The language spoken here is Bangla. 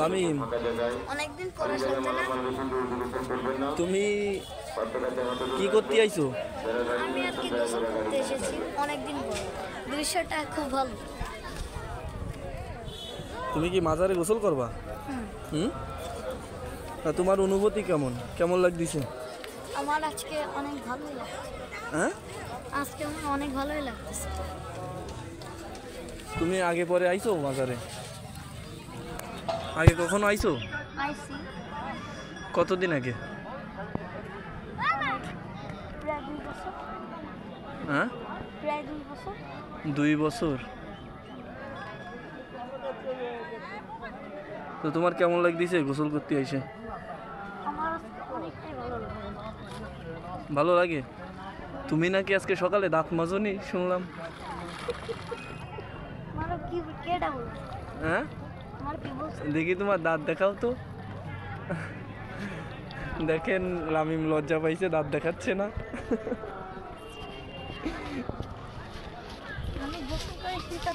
লামিম, তুমি কি করতে আইছো? আমি আর কি গোসল করতে এসেছি অনেকদিন পর। দৃশ্যটা খুব ভালো। তুমি কি মাজারে গোসল করবা? হুম। তোমার অনুভূতি কেমন কেমন লাগতেছে? আমার আজকে অনেক ভালোই লাগছে। হ্যাঁ, আজকে আমার অনেক ভালোই লাগতেছে। তুমি আগে পরে আইছো মাজারে? আগে কখনো আইছো? আইসি কতদিন আগে? প্রায় 2 বছর। হ্যাঁ, প্রায় 2 বছর। 2 বছর। তো তোমার কেমন লাগতেছে গোসল করতে আইসে? আমার আজকে অনেকটাই ভালো লাগে। ভালো লাগে? তুমি নাকি আজকে সকালে দাঁত মাজনি শুনলাম। মানে কি কেডা বল? হ্যাঁ, আমার কি বলছ? দেখি তোমার দাঁত দেখাও তো। দেখেন লামিম লজ্জা পাইছে, দাঁত দেখাচ্ছে না। আমি গোসল করে